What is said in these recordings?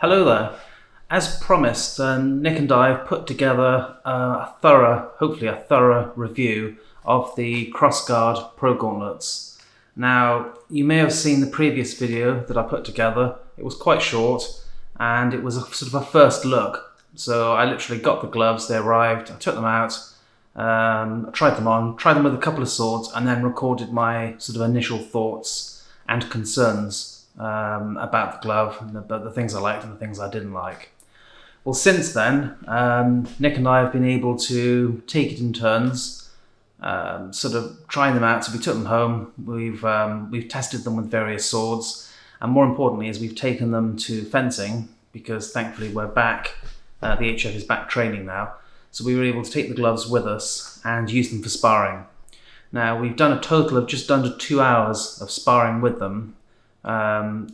Hello there. As promised, Nick and I have put together hopefully a thorough review of the Crossguard ProGauntlets. Now, you may have seen the previous video that I put together. It was quite short and it was sort of a first look. So I literally got the gloves, they arrived, I took them out, tried them with a couple of swords, and then recorded my sort of initial thoughts and concerns about the glove and the things I liked and the things I didn't like. Well, since then, Nick and I have been able to take it in turns, sort of trying them out. So we took them home, we've tested them with various swords, and more importantly is we've taken them to fencing, because thankfully we're back, the HF is back training now, so we were able to take the gloves with us and use them for sparring. Now, we've done a total of just under 2 hours of sparring with them,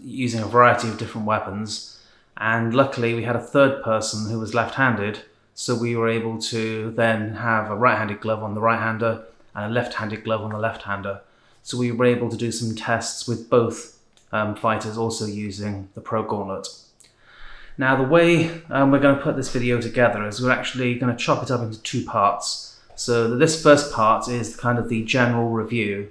using a variety of different weapons, and luckily we had a third person who was left-handed, so we were able to then have a right-handed glove on the right-hander and a left-handed glove on the left-hander. So we were able to do some tests with both fighters also using the ProGauntlet. Now, the way we're going to put this video together is we're actually going to chop it up into two parts. So this first part is kind of the general review,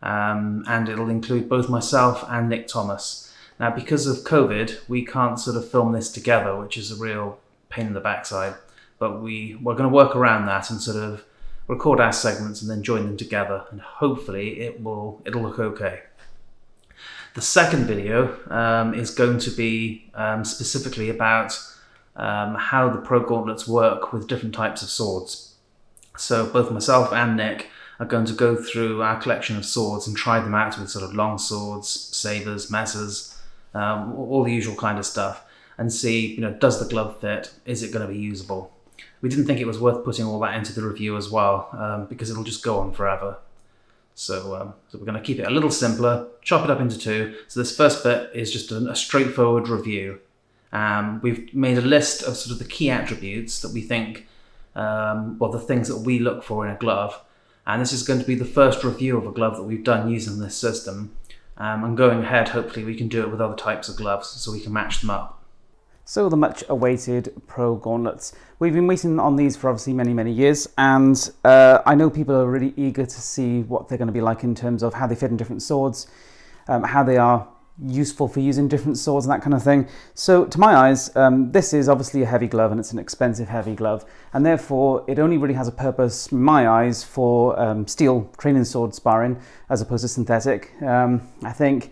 and it'll include both myself and Nick Thomas. Now, because of COVID, we can't sort of film this together, which is a real pain in the backside, but we're going to work around that and sort of record our segments and then join them together, and hopefully it'll look okay. The second video is going to be specifically about how the ProGauntlets work with different types of swords. So both myself and Nick are going to go through our collection of swords and try them out with sort of long swords, sabers, messes, all the usual kind of stuff, and see, does the glove fit? Is it going to be usable? We didn't think it was worth putting all that into the review as well, because it'll just go on forever. So we're going to keep it a little simpler, chop it up into two. So this first bit is just a straightforward review. We've made a list of sort of the key attributes that we think, the things that we look for in a glove. And this is going to be the first review of a glove that we've done using this system. And going ahead, hopefully we can do it with other types of gloves so we can match them up. So the much awaited ProGauntlets. We've been waiting on these for obviously many, many years, and I know people are really eager to see what they're going to be like in terms of how they fit in different swords, how they are useful for using different swords and that kind of thing. So to my eyes, this is obviously a heavy glove, and it's an expensive heavy glove, and therefore it only really has a purpose, in my eyes, for steel training sword sparring as opposed to synthetic. I think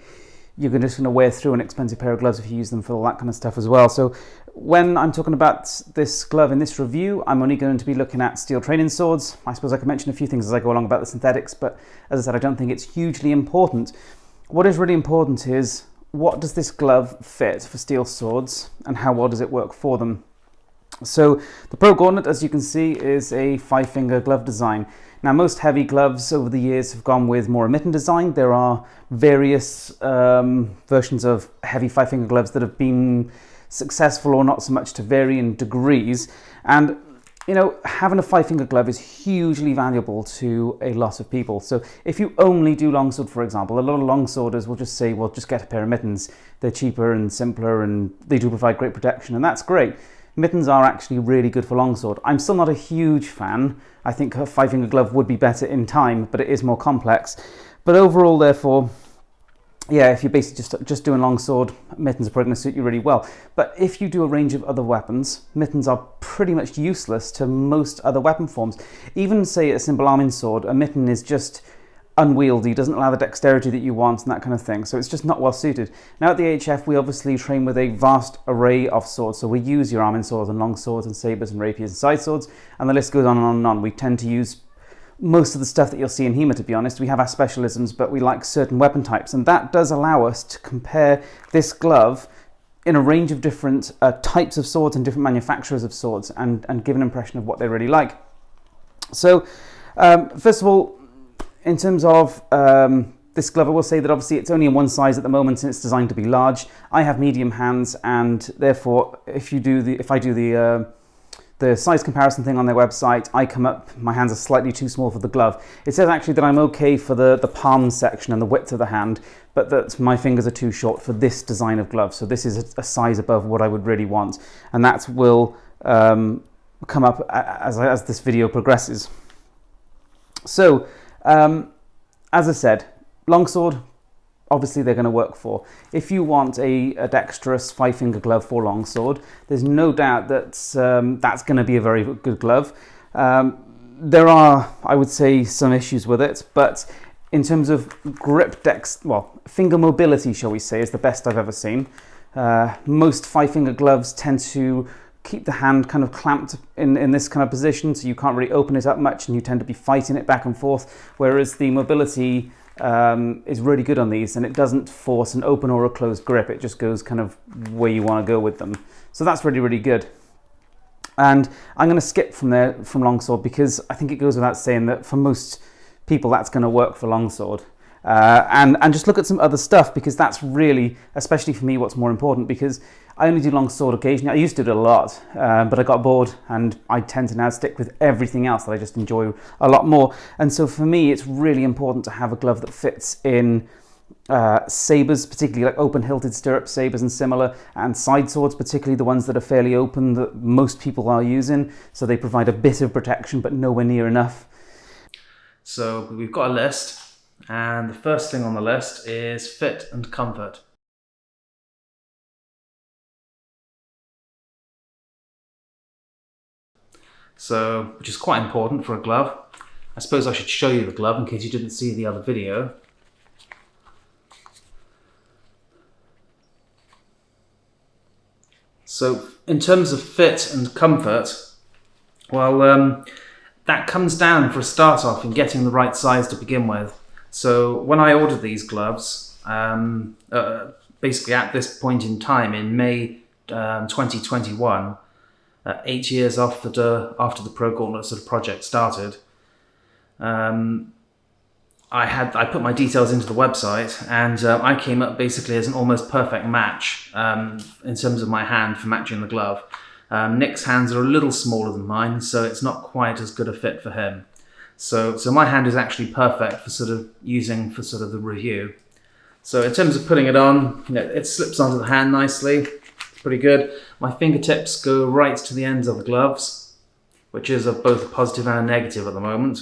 you're just going to wear through an expensive pair of gloves if you use them for all that kind of stuff as well. So when I'm talking about this glove in this review, I'm only going to be looking at steel training swords. I suppose I can mention a few things as I go along about the synthetics, but as I said, I don't think it's hugely important. What is really important is, what does this glove fit for steel swords and how well does it work for them? So the ProGauntlet, as you can see, is a 5-finger glove design. Now, most heavy gloves over the years have gone with more a mitten design. There are various versions of heavy 5-finger gloves that have been successful or not so much, to varying degrees. And having a 5-finger glove is hugely valuable to a lot of people. So if you only do longsword, for example, a lot of longsworders will just say, well, just get a pair of mittens. They're cheaper and simpler, and they do provide great protection, and that's great. Mittens are actually really good for longsword. I'm still not a huge fan. I think a 5-finger glove would be better in time, but it is more complex. But overall, therefore, yeah, if you're basically just doing longsword, mittens are probably going to suit you really well. But if you do a range of other weapons, mittens are pretty much useless to most other weapon forms. Even, say, a simple arming sword, a mitten is just unwieldy, doesn't allow the dexterity that you want and that kind of thing, so it's just not well suited. Now at the HF, we obviously train with a vast array of swords, so we use your arming swords and long swords and sabers and rapiers and side swords, and the list goes on and on and on. We tend to use most of the stuff that you'll see in HEMA, to be honest. We have our specialisms, but we like certain weapon types, and that does allow us to compare this glove in a range of different types of swords and different manufacturers of swords, and give an impression of what they really like. So first of all, in terms of this glove, I will say that obviously it's only in one size at the moment and it's designed to be large. I have medium hands, and therefore if I do the the size comparison thing on their website, I come up, my hands are slightly too small for the glove. It says actually that I'm okay for the palm section and the width of the hand, but that my fingers are too short for this design of glove. So this is a size above what I would really want, and that will come up as this video progresses. So, as I said, longsword, obviously they're going to work for. If you want a dexterous 5-finger glove for longsword, there's no doubt that that's going to be a very good glove. There are, I would say, some issues with it, but in terms of grip finger mobility, shall we say, is the best I've ever seen. Most 5-finger gloves tend to keep the hand kind of clamped in this kind of position, so you can't really open it up much and you tend to be fighting it back and forth, whereas the mobility is really good on these, and it doesn't force an open or a closed grip. It just goes kind of where you want to go with them. So that's really, really good. And I'm going to skip from longsword, because I think it goes without saying that for most people that's going to work for longsword. And just look at some other stuff, because that's really, especially for me, what's more important, because I only do longsword occasionally. I used to do it a lot, but I got bored, and I tend to now stick with everything else that I just enjoy a lot more. And so for me, it's really important to have a glove that fits in sabres, particularly like open-hilted stirrup sabres and similar, and side swords, particularly the ones that are fairly open that most people are using. So they provide a bit of protection, but nowhere near enough. So we've got a list, and the first thing on the list is fit and comfort. So, which is quite important for a glove. I suppose I should show you the glove in case you didn't see the other video. So, in terms of fit and comfort, well, that comes down for a start off in getting the right size to begin with. So, when I ordered these gloves, basically at this point in time in May 2021, 8 years after the ProGauntlet sort of project started, I put my details into the website, and I came up basically as an almost perfect match in terms of my hand for matching the glove. Nick's hands are a little smaller than mine, so it's not quite as good a fit for him. So my hand is actually perfect for sort of using for sort of the review. So in terms of putting it on, it slips onto the hand nicely. Pretty good. My fingertips go right to the ends of the gloves, which is both a positive and a negative at the moment.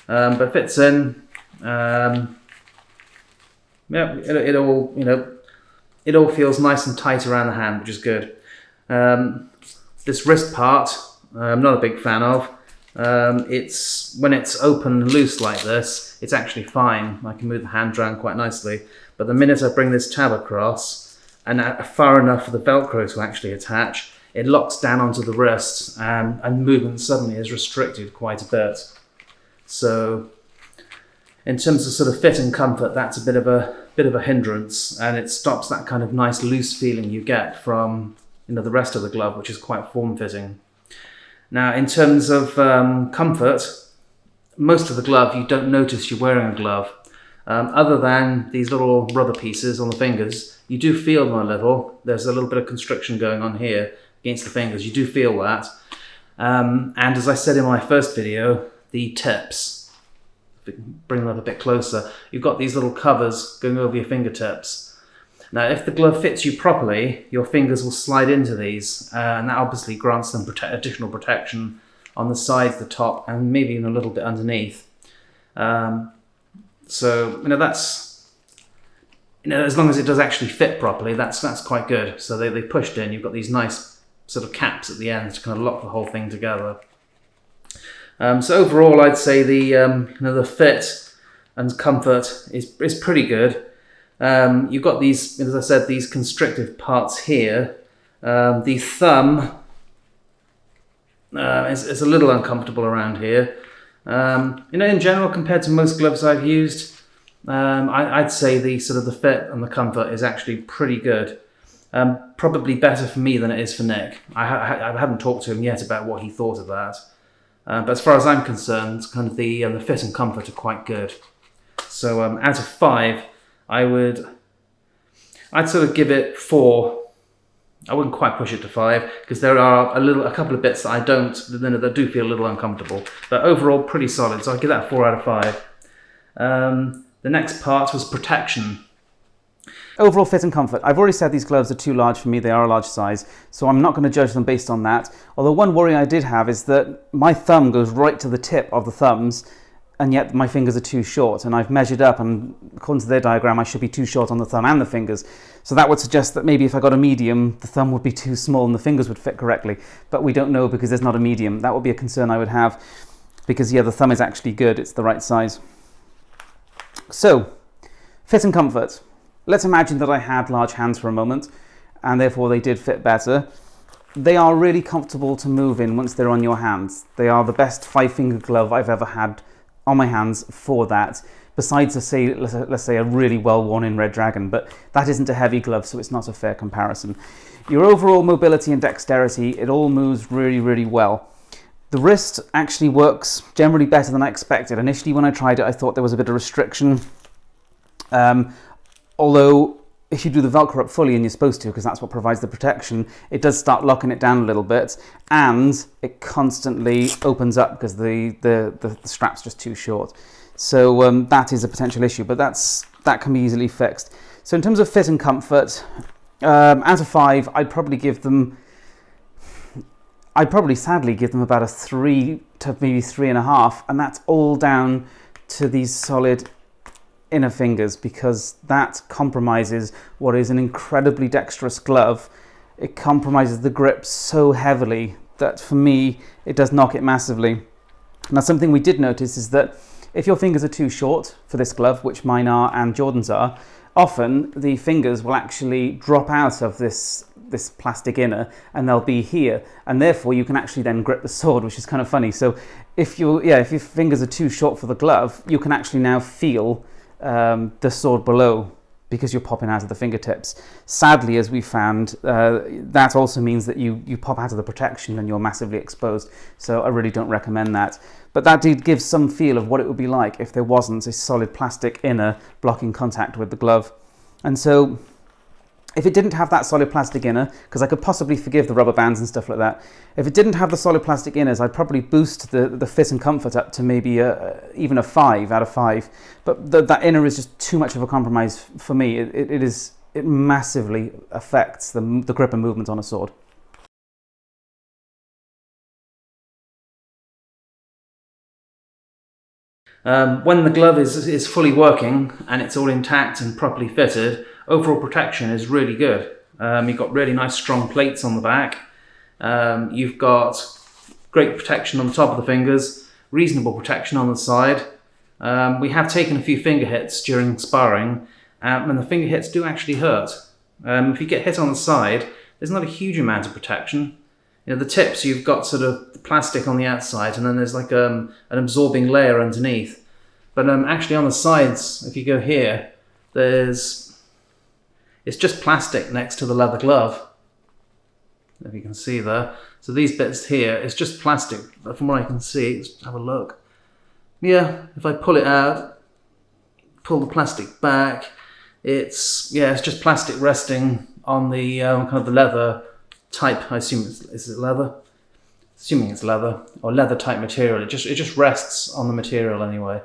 But it fits in. Yeah, it all feels nice and tight around the hand, which is good. This wrist part, I'm not a big fan of. When it's open and loose like this, it's actually fine. I can move the hand around quite nicely. But the minute I bring this tab across, and far enough for the Velcro to actually attach, it locks down onto the wrist, and movement suddenly is restricted quite a bit. So in terms of sort of fit and comfort, that's a bit of a hindrance, and it stops that kind of nice loose feeling you get from the rest of the glove, which is quite form-fitting. Now, in terms of comfort, most of the glove you don't notice you're wearing a glove. Other than these little rubber pieces on the fingers, you do feel them a little. There's a little bit of constriction going on here against the fingers. You do feel that. And as I said in my first video, the tips, bring them up a bit closer, you've got these little covers going over your fingertips. Now, if the glove fits you properly, your fingers will slide into these, and that obviously grants them additional protection on the sides, the top, and maybe even a little bit underneath. So that's, as long as it does actually fit properly, that's quite good. So they pushed in. You've got these nice sort of caps at the end to kind of lock the whole thing together. So overall, I'd say the fit and comfort is pretty good. You've got these, as I said, these constrictive parts here. The thumb is a little uncomfortable around here. In general, compared to most gloves I've used, I'd say the fit and the comfort is actually pretty good. Probably better for me than it is for Nick. I haven't talked to him yet about what he thought of that. But as far as I'm concerned, kind of the fit and comfort are quite good. So out of 5, I'd sort of give it 4 I wouldn't quite push it to 5 because there are a couple of bits that that do feel a little uncomfortable. But overall, pretty solid. So I'll give that a 4 out of 5. The next part was protection. Overall fit and comfort. I've already said these gloves are too large for me. They are a large size, so I'm not going to judge them based on that. Although one worry I did have is that my thumb goes right to the tip of the thumbs, and yet my fingers are too short. And I've measured up, and according to their diagram, I should be too short on the thumb and the fingers. So that would suggest that maybe if I got a medium, the thumb would be too small and the fingers would fit correctly. But we don't know because there's not a medium. That would be a concern I would have, because yeah, the thumb is actually good. It's the right size. So, fit and comfort. Let's imagine that I had large hands for a moment, and therefore they did fit better. They are really comfortable to move in once they're on your hands. They are the best 5-finger glove I've ever had on my hands for that, besides let's say a really well-worn in Red Dragon, but that isn't a heavy glove, so it's not a fair comparison. Your overall mobility and dexterity, it all moves really, really well. The wrist actually works generally better than I expected. Initially when I tried it, I thought there was a bit of restriction. Although if you do the Velcro up fully, and you're supposed to because that's what provides the protection, it does start locking it down a little bit, and it constantly opens up because the strap's just too short. So that is a potential issue, but that can be easily fixed. So in terms of fit and comfort, out of 5, I'd probably sadly give them about a 3 to maybe 3.5, and that's all down to these solid inner fingers, because that compromises what is an incredibly dexterous glove. It compromises the grip so heavily that for me it does knock it massively. Now something we did notice is that if your fingers are too short for this glove, which mine are and Jordan's are, often the fingers will actually drop out of this plastic inner and they'll be here, and therefore you can actually then grip the sword, which is kind of funny. So if your fingers are too short for the glove, you can actually now feel the sword below because you're popping out of the fingertips. Sadly, as we found, that also means that you pop out of the protection and you're massively exposed. So I really don't recommend that. But that did give some feel of what it would be like if there wasn't a solid plastic inner blocking contact with the glove. And so if it didn't have that solid plastic inner, because I could possibly forgive the rubber bands and stuff like that, if it didn't have the solid plastic inners, I'd probably boost the fit and comfort up to maybe even a 5 out of 5. But that inner is just too much of a compromise for me. It massively affects the grip and movement on a sword. When the glove is fully working and it's all intact and properly fitted, overall protection is really good. You've got really nice strong plates on the back. You've got great protection on the top of the fingers, reasonable protection on the side. We have taken a few finger hits during sparring, and the finger hits do actually hurt. If you get hit on the side, there's not a huge amount of protection. You know, the tips, you've got sort of the plastic on the outside, and then there's like an absorbing layer underneath. But actually on the sides, if you go here, it's just plastic next to the leather glove. If you can see there. So these bits here, it's just plastic. From what I can see, let's have a look. Yeah, if I pull it out, pull the plastic back, it's just plastic resting on the kind of the leather type. I assume is it leather? Assuming it's leather or leather type material. It just rests on the material anyway.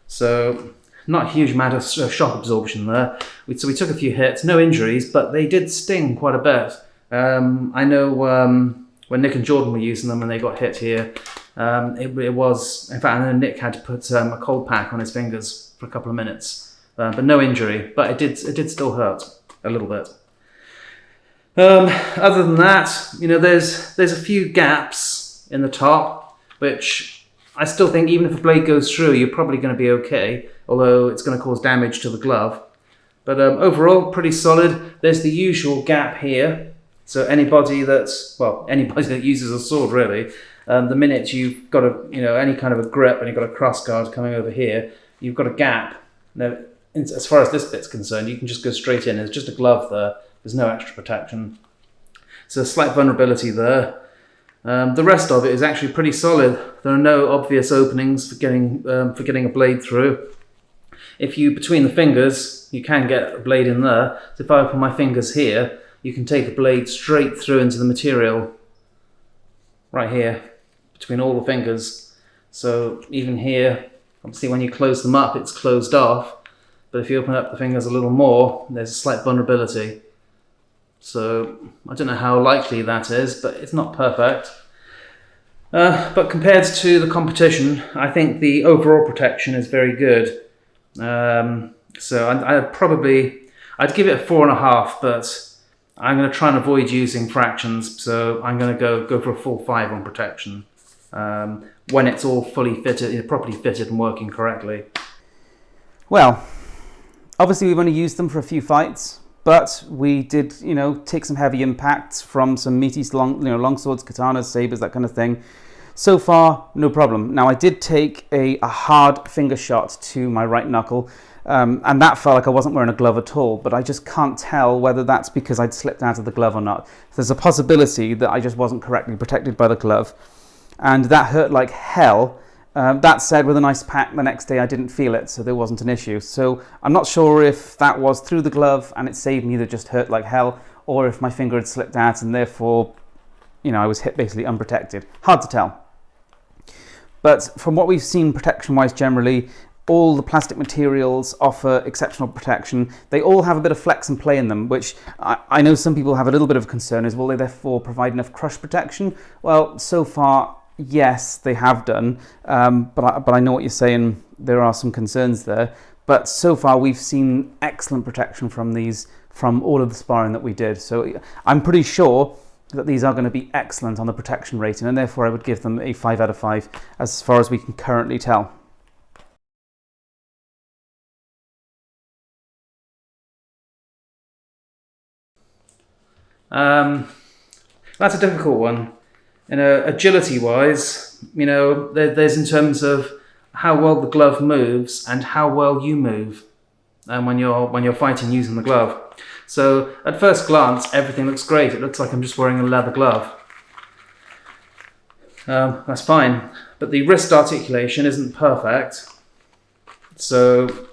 So not a huge amount of shock absorption there. So we took a few hits, no injuries, but they did sting quite a bit. I know when Nick and Jordan were using them and they got hit here, it was, in fact, I know Nick had to put a cold pack on his fingers for a couple of minutes, but no injury. But it did still hurt a little bit. Other than that, you know, there's a few gaps in the top, which I still think even if a blade goes through, you're probably going to be okay, although it's going to cause damage to the glove. But overall, pretty solid. There's the usual gap here. So anybody that uses a sword, really, the minute you've got any kind of a grip and you've got a crossguard coming over here, you've got a gap. Now, as far as this bit's concerned, you can just go straight in. There's just a glove there. There's no extra protection. So a slight vulnerability there. The rest of it is actually pretty solid. There are no obvious openings for getting a blade through. If you, between the fingers, you can get a blade in there. So if I open my fingers here, you can take the blade straight through into the material right here between all the fingers. So even here, obviously when you close them up, it's closed off. But if you open up the fingers a little more, there's a slight vulnerability. So I don't know how likely that is, but it's not perfect. But compared to the competition, I think the overall protection is very good. So I'd give it a 4.5, but I'm going to try and avoid using fractions. So I'm going to go for a full 5 on protection when it's all fully fitted, properly fitted and working correctly. Well, obviously we've only used them for a few fights, but we did, take some heavy impacts from some meaty long swords, katanas, sabers, that kind of thing. So far, no problem. Now, I did take a hard finger shot to my right knuckle, and that felt like I wasn't wearing a glove at all, but I just can't tell whether that's because I'd slipped out of the glove or not. There's a possibility that I just wasn't correctly protected by the glove, and that hurt like hell. That said, with an ice pack the next day, I didn't feel it, so there wasn't an issue. So I'm not sure if that was through the glove and it saved me that just hurt like hell, or if my finger had slipped out and therefore, I was hit basically unprotected. Hard to tell. But from what we've seen protection-wise generally, all the plastic materials offer exceptional protection. They all have a bit of flex and play in them, which I know some people have a little bit of concern is, will they therefore provide enough crush protection? Well, so far, yes, they have done, but I know what you're saying. There are some concerns there, but so far we've seen excellent protection from these, from all of the sparring that we did. So I'm pretty sure that these are going to be excellent on the protection rating, and therefore I would give them a 5 out of 5 as far as we can currently tell. That's a difficult one. Agility-wise, there's in terms of how well the glove moves and how well you move when you're fighting using the glove. So at first glance, everything looks great. It looks like I'm just wearing a leather glove. That's fine, but the wrist articulation isn't perfect. So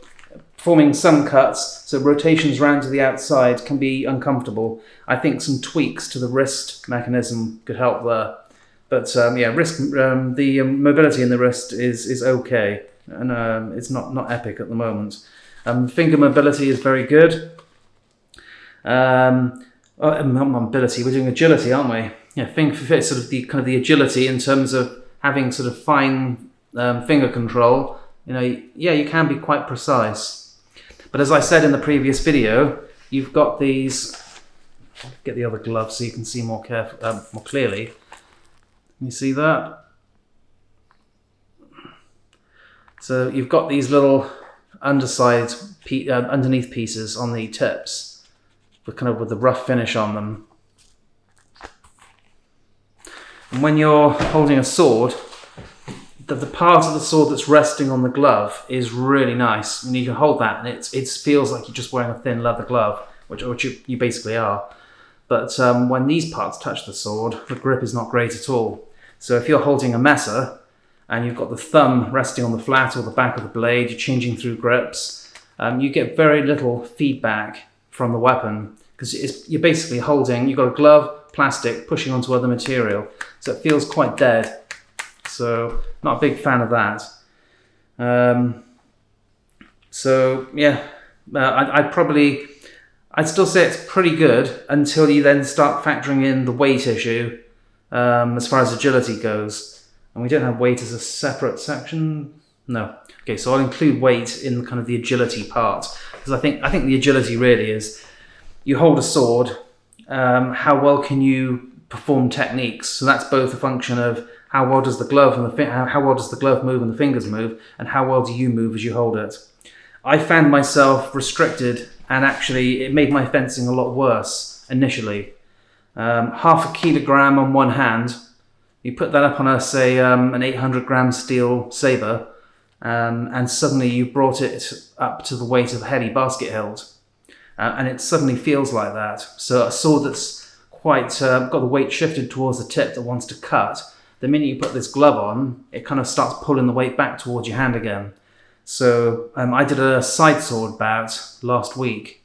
forming some cuts, so rotations round to the outside can be uncomfortable. I think some tweaks to the wrist mechanism could help there. But the mobility in the wrist is okay, and it's not epic at the moment. Finger mobility is very good. Not mobility, we're doing agility, aren't we? Yeah, finger sort of the agility in terms of having sort of fine finger control. You can be quite precise. But as I said in the previous video, you've got these. Get the other glove so you can see more clearly. You see that? So you've got these little underneath pieces on the tips, with the rough finish on them. And when you're holding a sword, the part of the sword that's resting on the glove is really nice. And you can hold that, and it feels like you're just wearing a thin leather glove, which you basically are. But when these parts touch the sword, the grip is not great at all. So if you're holding a messer and you've got the thumb resting on the flat or the back of the blade, you're changing through grips, you get very little feedback from the weapon, because you're basically holding, you've got a glove, plastic, pushing onto other material. So it feels quite dead. So not a big fan of that. I'd still say it's pretty good until you then start factoring in the weight issue as far as agility goes. And we don't have weight as a separate section. No. Okay, so I'll include weight in kind of the agility part, because I think the agility really is you hold a sword. How well can you perform techniques? So that's both a function of how well does the glove how well does the glove move and the fingers move, and how well do you move as you hold it. I found myself restricted, and actually it made my fencing a lot worse initially. 0.5 kilogram on one hand, you put that up on an 800 gram steel saber, and suddenly you brought it up to the weight of a heavy basket hilt, and it suddenly feels like that. So a sword that's quite got the weight shifted towards the tip that wants to cut, the minute you put this glove on, it kind of starts pulling the weight back towards your hand again. So I did a side sword bout last week,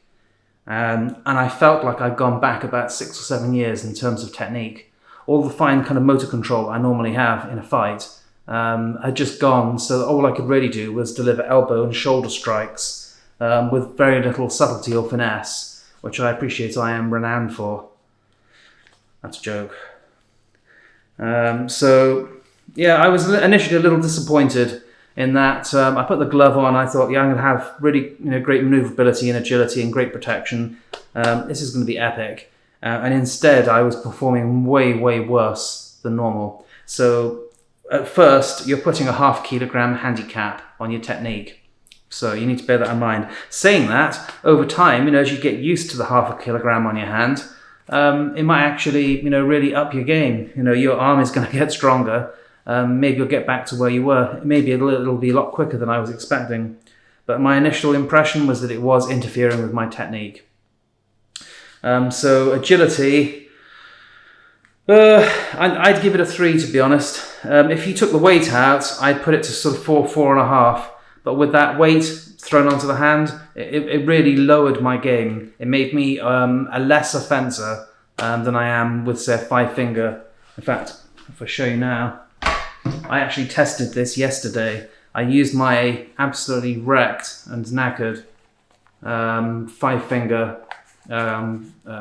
And I felt like I'd gone back about 6 or 7 years in terms of technique. All the fine kind of motor control I normally have in a fight had just gone, so all I could really do was deliver elbow and shoulder strikes with very little subtlety or finesse, which I appreciate I am renowned for. That's a joke. So yeah, I was initially a little disappointed in that I put the glove on. I thought, yeah, I'm going to have really great maneuverability and agility and great protection. This is going to be epic. And instead, I was performing way, way worse than normal. So at first, you're putting a 0.5 kilogram handicap on your technique. So you need to bear that in mind. Saying that, over time, as you get used to the 0.5 kilogram on your hand, it might actually, really up your game. Your arm is going to get stronger. Maybe you'll get back to where you were. Maybe it'll be a lot quicker than I was expecting. But my initial impression was that it was interfering with my technique. So agility, I'd give it a 3, to be honest. If you took the weight out, I'd put it to sort of 4, 4.5. But with that weight thrown onto the hand, it really lowered my game. It made me a lesser fencer than I am with, say, a 5-finger. In fact, if I show you now, I actually tested this yesterday. I used my absolutely wrecked and knackered 5-finger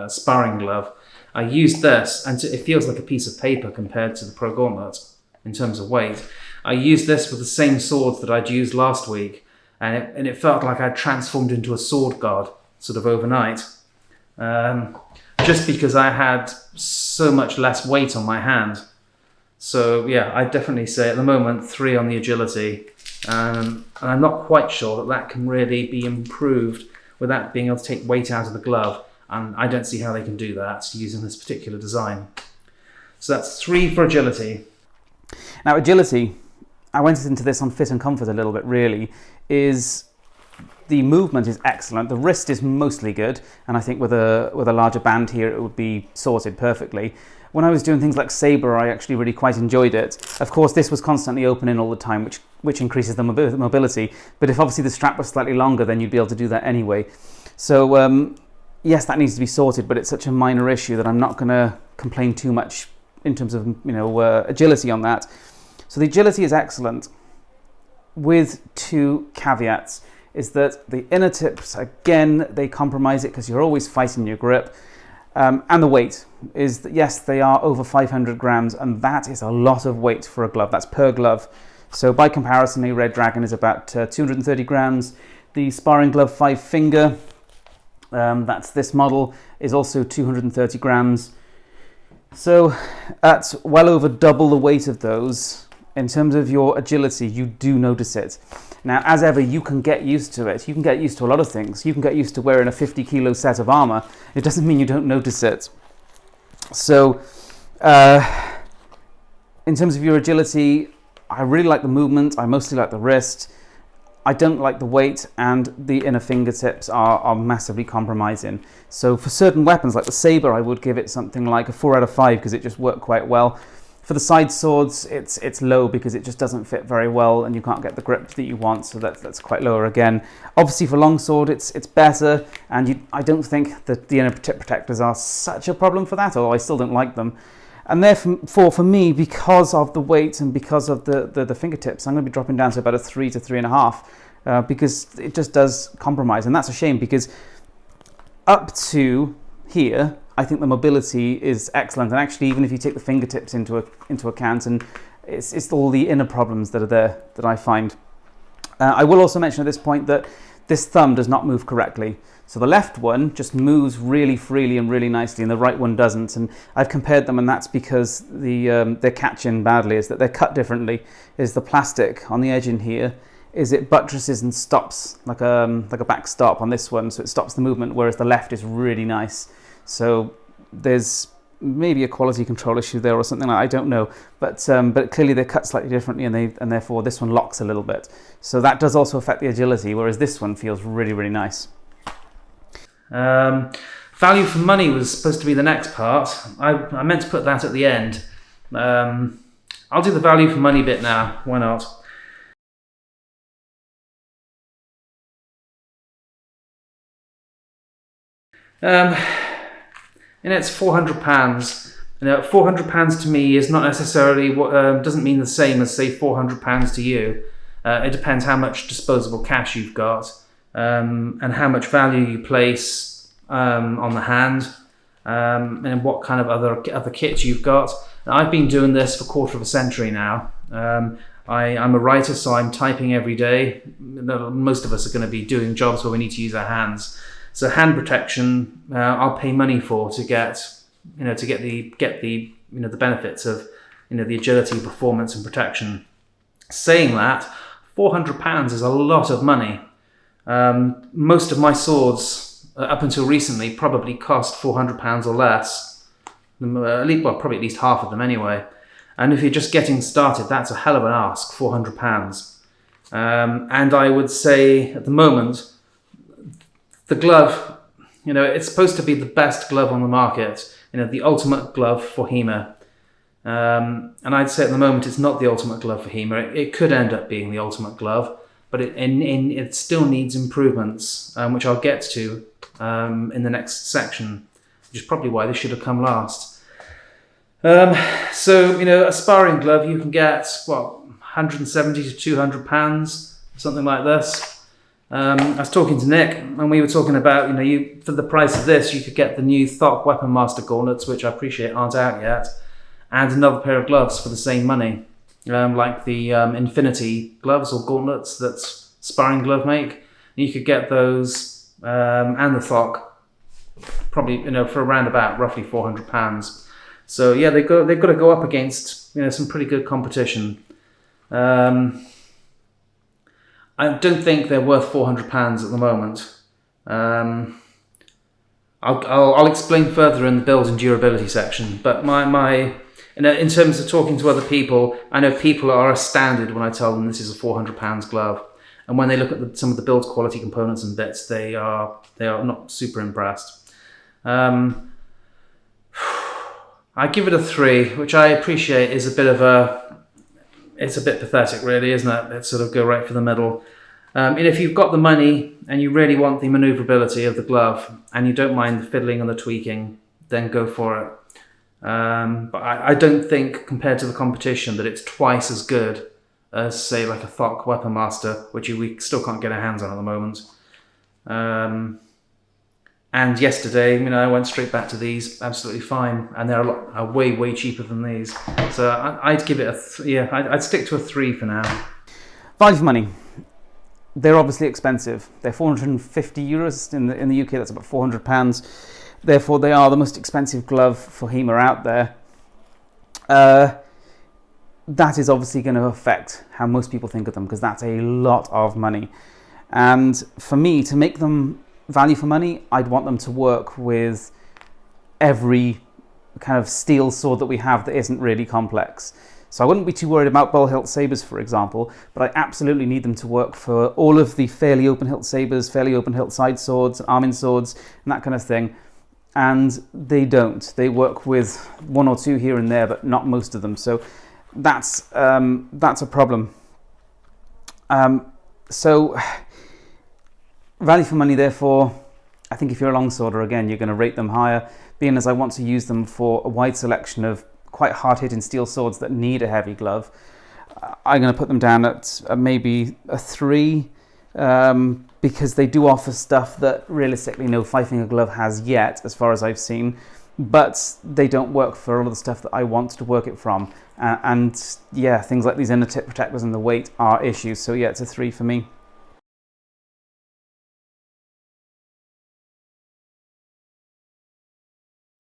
sparring glove. I used this, and it feels like a piece of paper compared to the ProGauntlet in terms of weight. I used this with the same swords that I'd used last week, and it felt like I'd transformed into a sword guard sort of overnight, just because I had so much less weight on my hand. So yeah, I'd definitely say at the moment 3 on the agility, and I'm not quite sure that can really be improved without being able to take weight out of the glove, and I don't see how they can do that using this particular design. So that's 3 for agility. Now agility, I went into this on fit and comfort a little bit really, is the movement is excellent, the wrist is mostly good, and I think with a larger band here it would be sorted perfectly. When I was doing things like Sabre, I actually really quite enjoyed it. Of course, this was constantly opening all the time, which increases the mobility. But if obviously the strap was slightly longer, then you'd be able to do that anyway. So yes, that needs to be sorted, but it's such a minor issue that I'm not going to complain too much in terms of agility on that. So the agility is excellent, with 2 caveats. Is that the inner tips, again, they compromise it because you're always fighting your grip. And the weight is that, yes, they are over 500 grams, and that is a lot of weight for a glove. That's per glove. So by comparison, a Red Dragon is about 230 grams. The sparring glove 5-finger, that's this model, is also 230 grams. So that's well over double the weight of those. In terms of your agility, you do notice it. Now, as ever, you can get used to it. You can get used to a lot of things. You can get used to wearing a 50-kilo set of armor. It doesn't mean you don't notice it. So, in terms of your agility, I really like the movement. I mostly like the wrist. I don't like the weight, and the inner fingertips are massively compromising. So for certain weapons, like the Sabre, I would give it something like a 4 out of 5 because it just worked quite well. For the side swords, it's low because it just doesn't fit very well, and you can't get the grip that you want, so that's quite lower again. Obviously, for longsword, it's better, and I don't think that the inner tip protectors are such a problem for that, although I still don't like them. And therefore, for me, because of the weight and because of the fingertips, I'm going to be dropping down to about a 3 to 3.5 because it just does compromise, and that's a shame because up to here, I think the mobility is excellent, and actually, even if you take the fingertips into account, and it's all the inner problems that are there that I find. I will also mention at this point that this thumb does not move correctly. So the left one just moves really freely and really nicely, and the right one doesn't. And I've compared them, and that's because they're catching badly. Is that they're cut differently? Is the plastic on the edge in here? Is it buttresses and stops like a back stop on this one, so it stops the movement, whereas the left is really nice. So there's maybe a quality control issue there or something like that, I don't know, but clearly they're cut slightly differently, and therefore this one locks a little bit. So that does also affect the agility, whereas this one feels really, really nice. Value for money was supposed to be the next part. I meant to put that at the end. I'll do the value for money bit now. Why not? Um, and it's £400. £400 to me is not necessarily what doesn't mean the same as say £400 to you. It depends how much disposable cash you've got, and how much value you place on the hand, and what kind of other kits you've got. And I've been doing this for a quarter of a century now. I'm a writer, so I'm typing every day. Most of us are going to be doing jobs where we need to use our hands. So hand protection, I'll pay money for to get the benefits of the agility, performance, and protection. Saying that, £400 is a lot of money. Most of my swords, up until recently, probably cost £400 or less. Probably at least half of them anyway. And if you're just getting started, that's a hell of an ask, £400. And I would say at the moment, the glove, it's supposed to be the best glove on the market, the ultimate glove for HEMA. And I'd say at the moment it's not the ultimate glove for HEMA. It could end up being the ultimate glove, but it still needs improvements, which I'll get to in the next section, which is probably why this should have come last. So a sparring glove you can get, 170 to £200, something like this. I was talking to Nick, and we were talking about, for the price of this, you could get the new Thok Weapon Master gauntlets, which I appreciate aren't out yet, and another pair of gloves for the same money, like the Infinity gloves or gauntlets that Sparring Glove make. You could get those and the Thok probably for around about roughly £400. So yeah, they've got to go up against some pretty good competition. I don't think they're worth £400 at the moment. I'll explain further in the build and durability section. But in terms of talking to other people, I know people are astounded when I tell them this is a £400 glove, and when they look at some of the build quality components and bits, they are not super impressed. I give it a 3, which I appreciate is it's a bit pathetic, really, isn't it? Let's sort of go right for the middle. And if you've got the money and you really want the maneuverability of the glove and you don't mind the fiddling and the tweaking, then go for it. But I don't think, compared to the competition, that it's twice as good as, say, like a Thok Weapon Master, which we still can't get our hands on at the moment. And yesterday, I went straight back to these, absolutely fine, and they're way, way cheaper than these. So I'd give it I'd stick to a 3 for now. Value for money. They're obviously expensive. They're €450 in the UK. That's about £400. Therefore, they are the most expensive glove for HEMA out there. That is obviously going to affect how most people think of them, because that's a lot of money. And for me, to make them value for money, I'd want them to work with every kind of steel sword that we have that isn't really complex. So I wouldn't be too worried about bull hilt sabers, for example, but I absolutely need them to work for all of the fairly open hilt sabers, fairly open hilt side swords, arming swords, and that kind of thing. And they don't. They work with one or two here and there, but not most of them. So that's a problem. So value for money, therefore, I think if you're a longsworder, again, you're going to rate them higher, being as I want to use them for a wide selection of quite hard-hitting steel swords that need a heavy glove. I'm going to put them down at maybe a 3, because they do offer stuff that realistically no five-finger glove has yet, as far as I've seen, but they don't work for all of the stuff that I want to work it from. And yeah, things like these inner tip protectors and the weight are issues. So yeah, it's a 3 for me.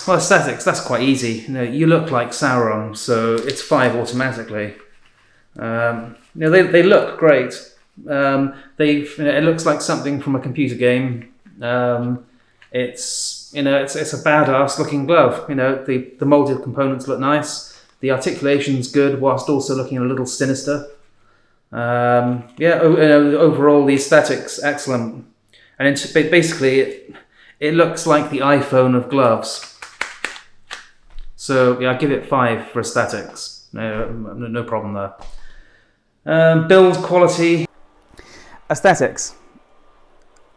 Well, aesthetics, that's quite easy. You look like Sauron, so it's 5 automatically. They look great. It looks like something from a computer game. It's a badass looking glove. The molded components look nice. The articulation's good, whilst also looking a little sinister. Overall the aesthetics excellent, and basically it looks like the iPhone of gloves. So yeah, I give it 5 for aesthetics. No problem there. Build quality. Aesthetics.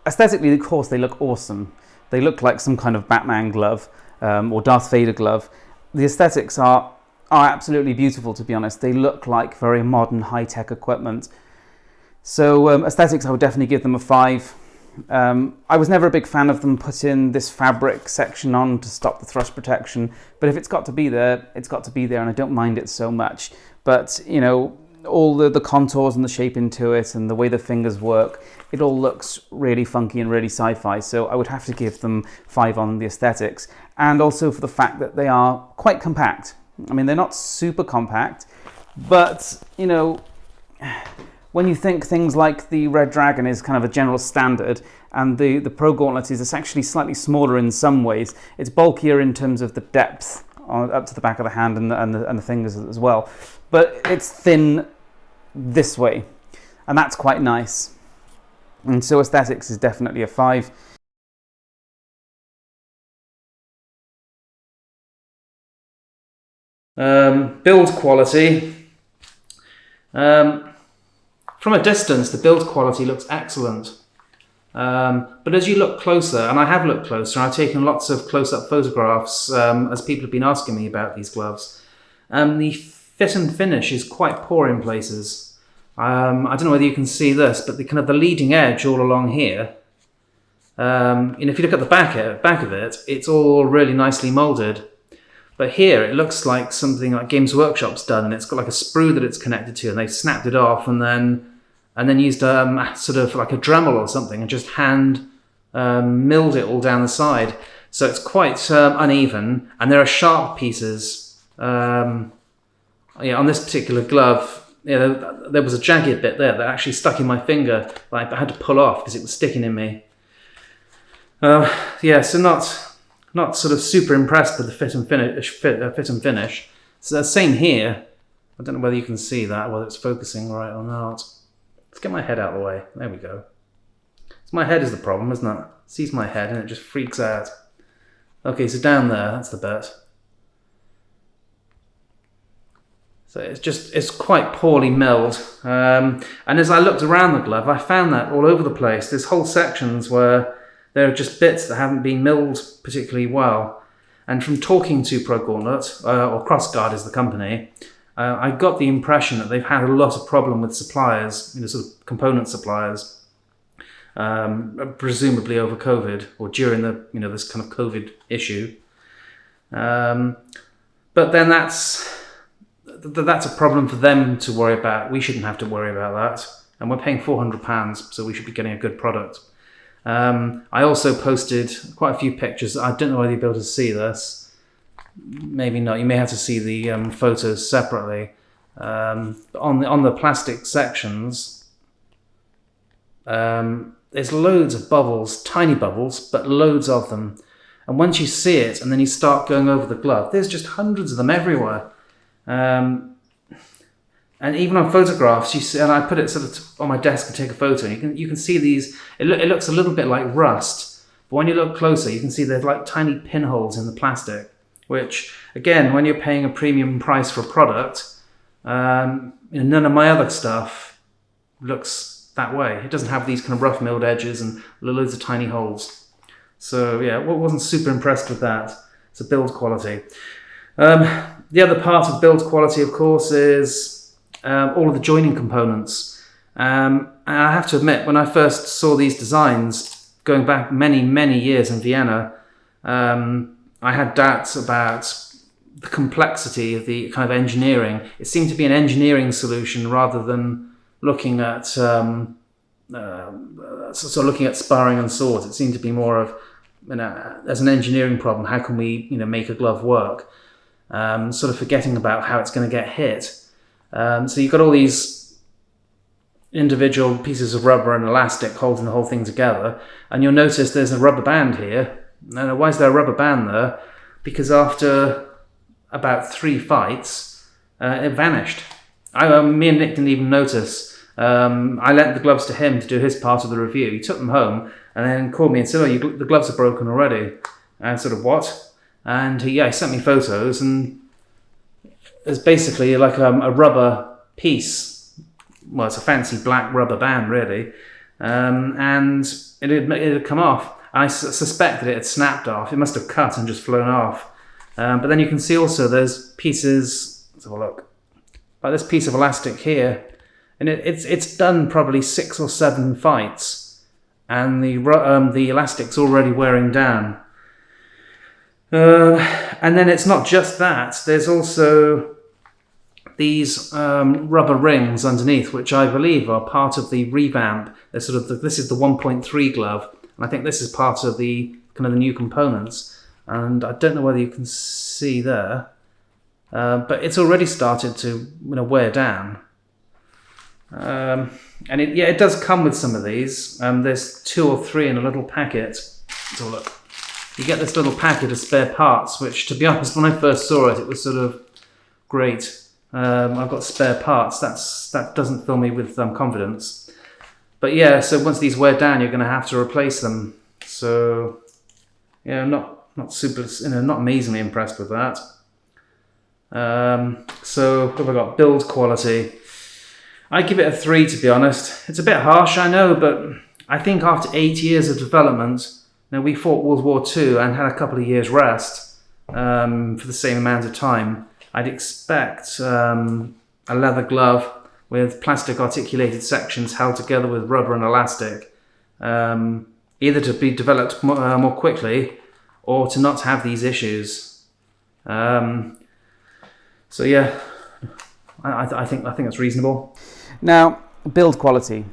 Aesthetically, of course, they look awesome. They look like some kind of Batman glove or Darth Vader glove. The aesthetics are absolutely beautiful, to be honest. They look like very modern, high-tech equipment. So aesthetics, I would definitely give them a 5. I was never a big fan of them putting this fabric section on to stop the thrust protection, but if it's got to be there, it's got to be there, and I don't mind it so much. But, you know, all the contours and the shape into it and the way the fingers work, it all looks really funky and really sci-fi, so I would have to give them 5 on the aesthetics, and also for the fact that they are quite compact. I mean, they're not super compact, but, you know, when you think things like the Red Dragon is kind of a general standard, and the ProGauntlet is actually slightly smaller in some ways, it's bulkier in terms of the depth up to the back of the hand and the fingers as well, but it's thin this way, and that's quite nice. And so aesthetics is definitely a 5. Build quality. From a distance, the build quality looks excellent. But as you look closer, and I have looked closer, I've taken lots of close-up photographs as people have been asking me about these gloves. The fit and finish is quite poor in places. I don't know whether you can see this, but the kind of the leading edge all along here, if you look at the back of it, it's all really nicely molded. But here it looks like something like Games Workshop's done, and it's got like a sprue that it's connected to, and they've snapped it off and then used sort of like a Dremel or something and just hand milled it all down the side. So it's quite uneven, and there are sharp pieces. On this particular glove, there was a jagged bit there that actually stuck in my finger. Like I had to pull off because it was sticking in me. So not sort of super impressed with the fit and finish. So same here. I don't know whether you can see that, whether it's focusing right or not. Let's get my head out of the way. There we go. So my head is the problem, isn't it? It sees my head and it just freaks out. Okay, so down there, that's the bit. So it's quite poorly milled. And as I looked around the glove, I found that all over the place. There's whole sections where there are just bits that haven't been milled particularly well. And from talking to ProGauntlet, or Crossguard is the company, I got the impression that they've had a lot of problem with suppliers, sort of component suppliers, presumably over COVID or during this kind of COVID issue. But then that's a problem for them to worry about. We shouldn't have to worry about that. And we're paying £400, so we should be getting a good product. I also posted quite a few pictures. I don't know whether you'll be able to see this. Maybe not. You may have to see the photos separately. On the plastic sections, there's loads of bubbles, tiny bubbles, but loads of them. And once you see it, and then you start going over the glove, there's just hundreds of them everywhere. And even on photographs, you see, and I put it sort of on my desk to take a photo, and you can see these. It looks a little bit like rust, but when you look closer, you can see there's like tiny pinholes in the plastic. Which, again, when you're paying a premium price for a product, none of my other stuff looks that way. It doesn't have these kind of rough milled edges and loads of tiny holes. So yeah, wasn't super impressed with that. It's a build quality. The other part of build quality, of course, is all of the joining components. And I have to admit, when I first saw these designs, going back many, many years in Vienna, I had doubts about the complexity of the kind of engineering. It seemed to be an engineering solution rather than looking at looking at sparring and swords. It seemed to be more of, as an engineering problem, how can we make a glove work? Sort of forgetting about how it's going to get hit. So you've got all these individual pieces of rubber and elastic holding the whole thing together, and you'll notice there's a rubber band here. And why is there a rubber band there? Because after about 3 fights, it vanished. Me and Nick didn't even notice. I lent the gloves to him to do his part of the review. He took them home and then called me and said, the gloves are broken already. And I sort of, what? And he sent me photos, and it's basically like a rubber piece. Well, it's a fancy black rubber band, really. And it had come off. I suspect that it had snapped off. It must have cut and just flown off. But then you can see also there's pieces, let's have a look, like this piece of elastic here, and it's done probably 6 or 7 fights, and the elastic's already wearing down. And then it's not just that, there's also these rubber rings underneath, which I believe are part of the revamp. They're this is the 1.3 glove, and I think this is part of the kind of the new components. And I don't know whether you can see there, but it's already started to wear down. And it does come with some of these. There's 2 or 3 in a little packet. So look, you get this little packet of spare parts, which, to be honest, when I first saw it, it was sort of great. I've got spare parts. That doesn't fill me with confidence. But yeah, so once these wear down, you're going to have to replace them. So yeah, not super, not amazingly impressed with that. So what have I got? Build quality. I give it a 3, to be honest. It's a bit harsh, I know, but I think after 8 years of development, we fought World War II and had a couple of years rest for the same amount of time. I'd expect a leather glove with plastic articulated sections held together with rubber and elastic, either to be developed more quickly or to not have these issues. So yeah, I think it's reasonable. Now, build quality.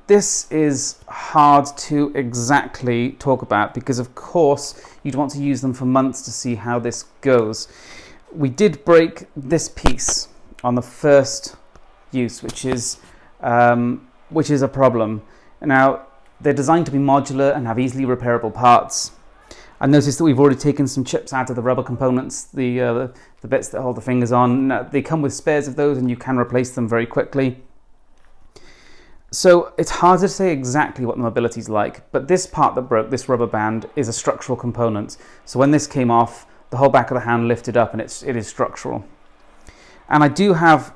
This is hard to exactly talk about because, of course, you'd want to use them for months to see how this goes. We did break this piece on the first use, which is a problem. Now, they're designed to be modular and have easily repairable parts. I noticed that we've already taken some chips out of the rubber components, the bits that hold the fingers on. Now, they come with spares of those and you can replace them very quickly. So it's hard to say exactly what the mobility is like, but this part that broke, this rubber band, is a structural component. So when this came off, the whole back of the hand lifted up and it is structural. And I do have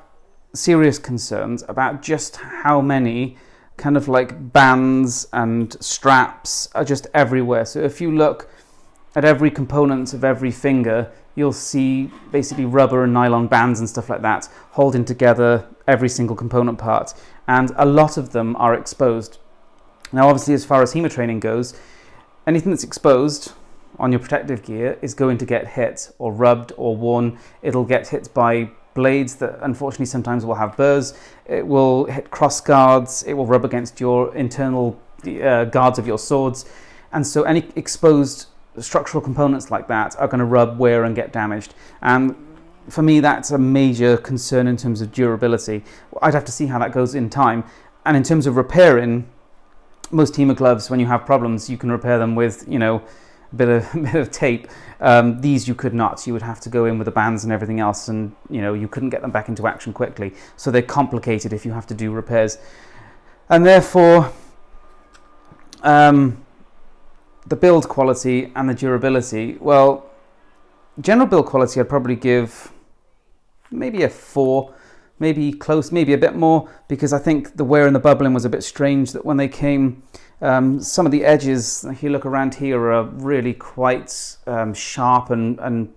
serious concerns about just how many kind of like bands and straps are just everywhere. So if you look at every component of every finger, you'll see basically rubber and nylon bands and stuff like that holding together every single component part, and a lot of them are exposed. Now obviously, as far as HEMA training goes, anything that's exposed on your protective gear is going to get hit or rubbed or worn. It'll get hit by blades that unfortunately sometimes will have burrs. It will hit cross guards. It will rub against your internal guards of your swords, and so any exposed structural components like that are going to rub, wear and get damaged. And for me, that's a major concern in terms of durability. I'd have to see how that goes in time. And in terms of repairing, most HEMA gloves, when you have problems, you can repair them with a bit of tape. These you could not. You would have to go in with the bands and everything else, and you couldn't get them back into action quickly. So they're complicated if you have to do repairs. And therefore, the build quality and the durability, well, general build quality I'd probably give maybe a 4, maybe close, maybe a bit more, because I think the wear and the bubbling was a bit strange. That when they came, some of the edges, if you look around here, are really quite sharp and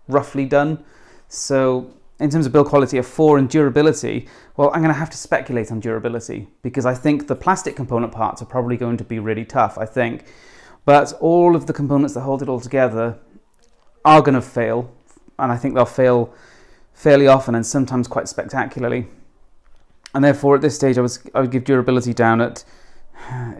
roughly done. So in terms of build quality, a 4. And durability, well, I'm going to have to speculate on durability because I think the plastic component parts are probably going to be really tough, I think. But all of the components that hold it all together are going to fail, and I think they'll fail fairly often and sometimes quite spectacularly. And therefore, at this stage, I would give durability down at,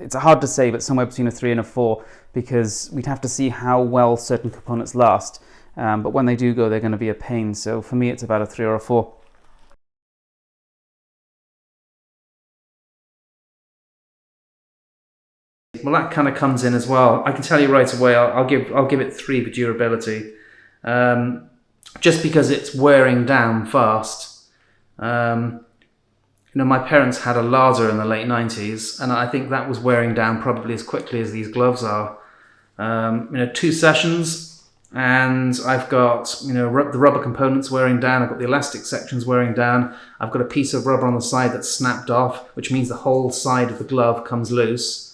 it's hard to say, but somewhere between a 3 and a 4, because we'd have to see how well certain components last. But when they do go, they're going to be a pain. So for me, it's about a 3 or a 4. Well, that kind of comes in as well. I can tell you right away, I'll give it 3 for durability, just because it's wearing down fast. My parents had a Lada in the late 90s, and I think that was wearing down probably as quickly as these gloves are. 2 sessions, and I've got the rubber components wearing down. I've got the elastic sections wearing down. I've got a piece of rubber on the side that's snapped off, which means the whole side of the glove comes loose.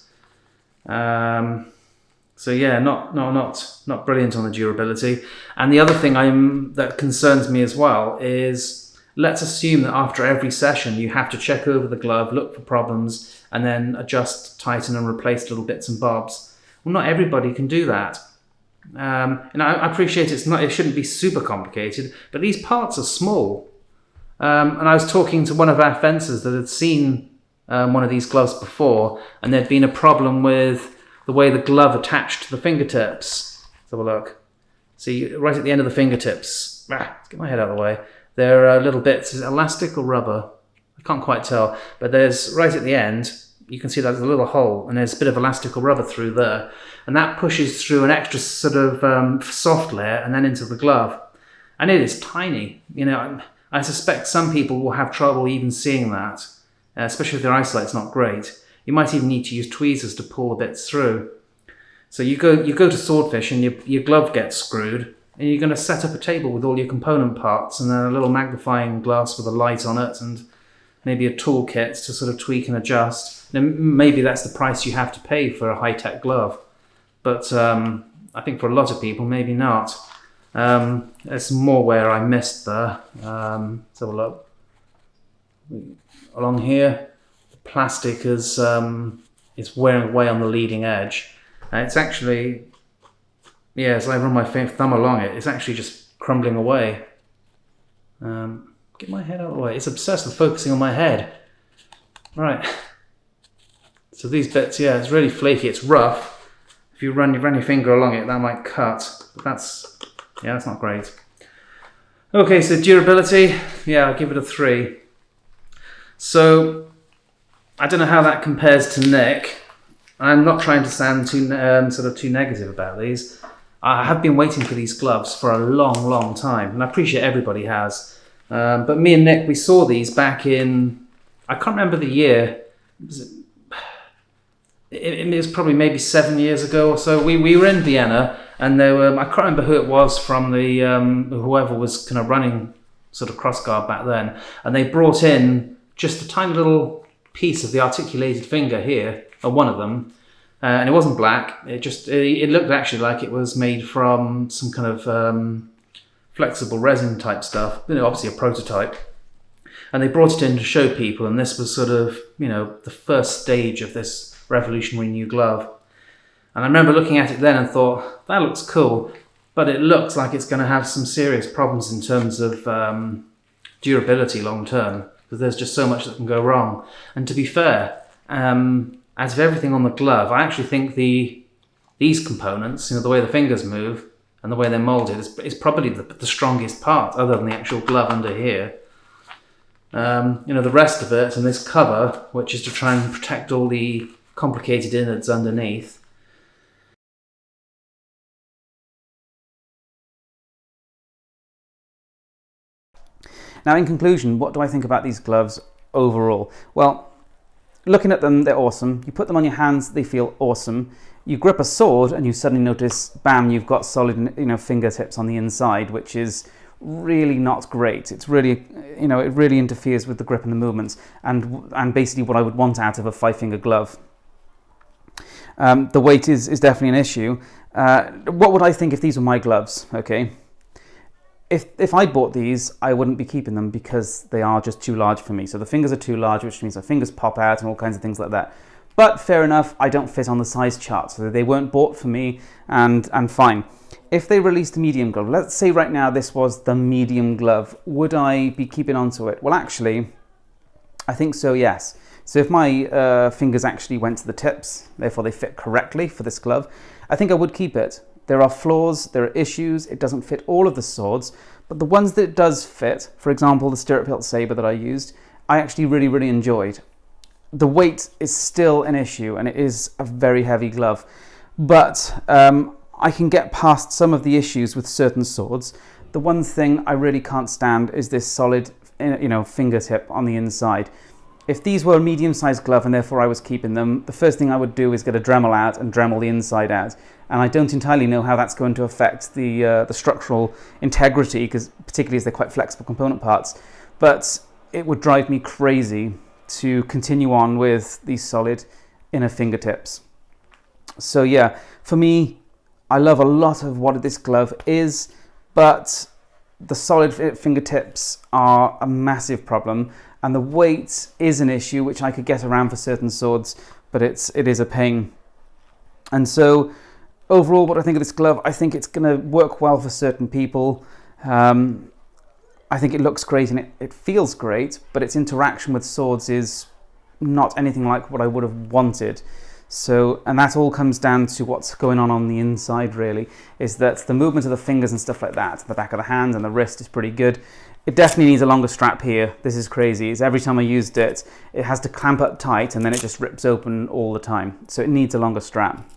So yeah, not brilliant on the durability. And the other thing that concerns me as well is, let's assume that after every session you have to check over the glove, look for problems, and then adjust, tighten, and replace little bits and bobs. Well, not everybody can do that. And I appreciate it shouldn't be super complicated, but these parts are small. And I was talking to one of our fencers that had seen one of these gloves before, and there'd been a problem with the way the glove attached to the fingertips. Let's have a look. See, right at the end of the fingertips, let's get my head out of the way, there are little bits. Is it elastic or rubber? I can't quite tell, but there's, right at the end, you can see there's a little hole, and there's a bit of elastic or rubber through there, and that pushes through an extra sort of soft layer and then into the glove. And it is tiny. You know, I suspect some people will have trouble even seeing that, especially if their eyesight's not great. You might even need to use tweezers to pull the bits through. So you go to Swordfish and your glove gets screwed, and you're going to set up a table with all your component parts and a little magnifying glass with a light on it and maybe a toolkit to sort of tweak and adjust. Now, maybe that's the price you have to pay for a high-tech glove. But I think for a lot of people, maybe not. There's more where I missed there. Let's have a look. Along here, the plastic is wearing away on the leading edge. It's actually, yeah, as I run my thumb along it, it's actually just crumbling away. Get my head out of the way. It's obsessed with focusing on my head. Right. So these bits, yeah, it's really flaky. It's rough. If you run your finger along it, that might cut. But that's not great. Okay, so durability, yeah, I'll give it a 3. So I don't know how that compares to Nick. I'm not trying to sound too negative about these. I have been waiting for these gloves for a long, long time, and I appreciate everybody has. But me and Nick, we saw these back in, I can't remember the year. It was probably maybe 7 years ago or so. We were in Vienna, and there were, I can't remember who it was from the whoever was kind of running sort of Crossguard back then, and they brought in just a tiny little piece of the articulated finger here, or one of them, and it wasn't black. It looked actually like it was made from some kind of flexible resin type stuff. You know, obviously a prototype. And they brought it in to show people, and this was sort of, you know, the first stage of this revolutionary new glove. And I remember looking at it then and thought, that looks cool, but it looks like it's going to have some serious problems in terms of durability long term, because there's just so much that can go wrong. And to be fair, as of everything on the glove, I actually think these components, you know, the way the fingers move and the way they're molded, is probably the strongest part, other than the actual glove under here. You know, the rest of it and this cover, which is to try and protect all the complicated innards underneath. Now, in conclusion, what do I think about these gloves overall? Well, looking at them, they're awesome. You put them on your hands, they feel awesome. You grip a sword and you suddenly notice, bam, you've got solid, you know, fingertips on the inside, which is really not great. It's really, you know, it really interferes with the grip and the movements, and basically what I would want out of a 5-finger glove. The weight is definitely an issue. What would I think if these were my gloves? Okay, if I bought these, I wouldn't be keeping them because they are just too large for me. So the fingers are too large, which means my fingers pop out and all kinds of things like that. But fair enough, I don't fit on the size chart, so they weren't bought for me, and fine. If they released a medium glove, let's say right now this was the medium glove, would I be keeping on to it? Well, actually, I think so, yes. So if my fingers actually went to the tips, therefore they fit correctly for this glove, I think I would keep it. There are flaws, there are issues, it doesn't fit all of the swords, but the ones that it does fit, for example, the stirrup hilt saber that I used, I actually really, really enjoyed. The weight is still an issue, and it is a very heavy glove, but I can get past some of the issues with certain swords. The one thing I really can't stand is this solid, you know, fingertip on the inside. If these were a medium-sized glove and therefore I was keeping them, the first thing I would do is get a Dremel out and Dremel the inside out. And I don't entirely know how that's going to affect the structural integrity, because particularly as they're quite flexible component parts. But it would drive me crazy to continue on with these solid inner fingertips. So yeah, For me, I love a lot of what this glove is, but the solid fingertips are a massive problem, and the weight is an issue which I could get around for certain swords, but it is a pain. And so overall, what I think of this glove, I think it's going to work well for certain people. I think it looks great and it feels great, but its interaction with swords is not anything like what I would have wanted. So, and that all comes down to what's going on the inside, really, is that the movement of the fingers and stuff like that, the back of the hand and the wrist is pretty good. It definitely needs a longer strap here. This is crazy. It's every time I used it, it has to clamp up tight and then it just rips open all the time. So it needs a longer strap.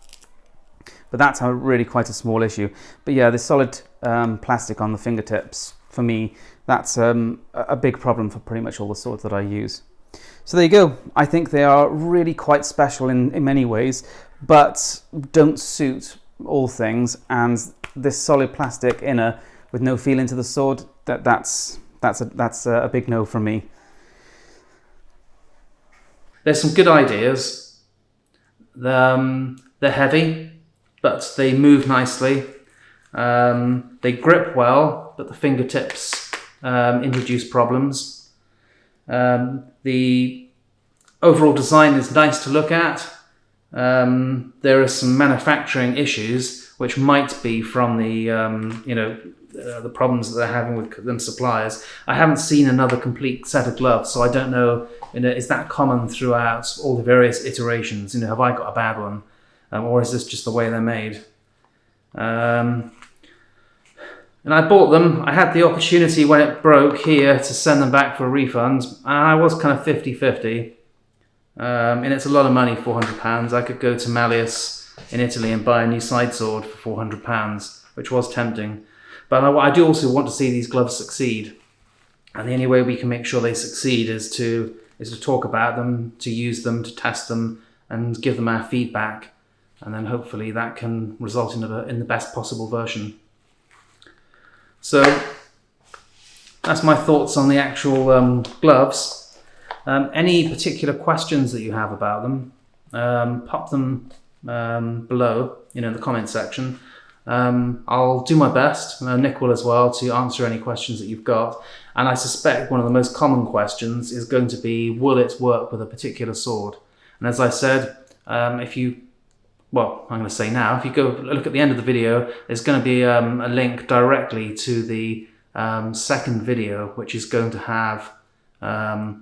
But that's really quite a small issue. But yeah, the solid plastic on the fingertips, for me, that's a big problem for pretty much all the swords that I use. So there you go. I think they are really quite special in many ways, but don't suit all things. And this solid plastic inner with no feel into the sword, that's a big no from me. There's some good ideas. They're heavy, but they move nicely. They grip well, but the fingertips introduce problems. The overall design is nice to look at. There are some manufacturing issues which might be from the problems that they're having with them suppliers. I haven't seen another complete set of gloves, so I don't know, is that common throughout all the various iterations? Have I got a bad one? Or is this just the way they're made? And I bought them. I had the opportunity when it broke here to send them back for a refund. And I was kind of 50-50. And it's a lot of money, £400. I could go to Malleus in Italy and buy a new side sword for £400, which was tempting. But I do also want to see these gloves succeed. And the only way we can make sure they succeed is to talk about them, to use them, to test them, and give them our feedback. And then hopefully that can result in the best possible version. So that's my thoughts on the actual gloves. Any particular questions that you have about them, pop them below, in the comment section. I'll do my best, Nick will as well, to answer any questions that you've got. And I suspect one of the most common questions is going to be, will it work with a particular sword? And as I said, I'm going to say now, if you go look at the end of the video, there's going to be a link directly to the second video, which is going to have a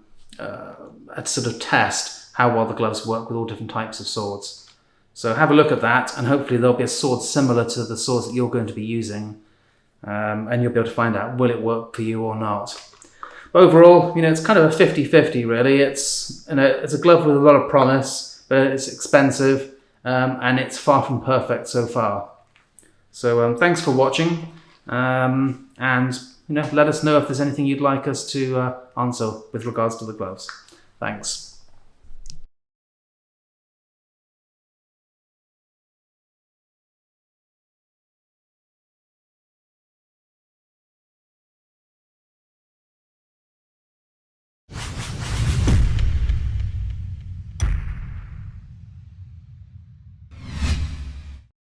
sort of test how well the gloves work with all different types of swords. So have a look at that, and hopefully there'll be a sword similar to the swords that you're going to be using, and you'll be able to find out, will it work for you or not. But overall, it's kind of a 50-50 really. It's a glove with a lot of promise, but it's expensive. And it's far from perfect so far. So thanks for watching, and let us know if there's anything you'd like us to answer with regards to the gloves. Thanks.